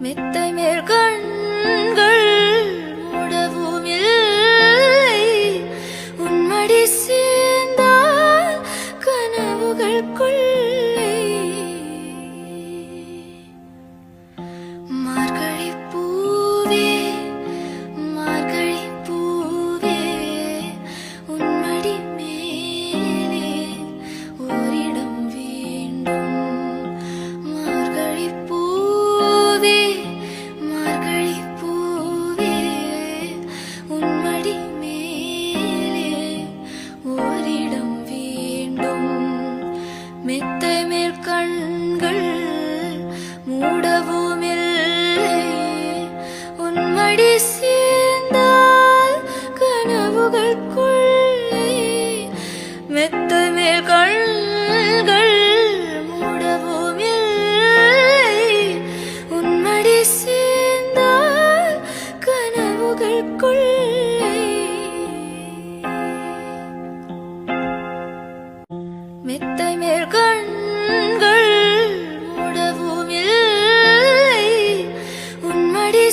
மெத்தை மேல் கண்கள் மூடவும் இல்லை. உன்மடி சேர்ந்தால் கனவுகள் கொள்ளை. மார்கழி பூவே மார்கழி பூவே உன்மடி மேலே ஓரிடம் வேண்டும். மார்கழி பூவே மார்கழி பூவே உன்மடி மேலே ஓரிடம் வேண்டும். மெத்தை மேல் கண்கள் மூடவும் இல்லை. உன்மடி சேர்ந்தால் கனவுகள் கொள்ளை. மெத்தை மேல் கண்கள் மூடவும் இல்லை. உன்மடி சேர்ந்தால் கனவுகள் கொள்ளை. மெத்தை மேல் கண்கள் மூடவும் இல்லை. உன்மடி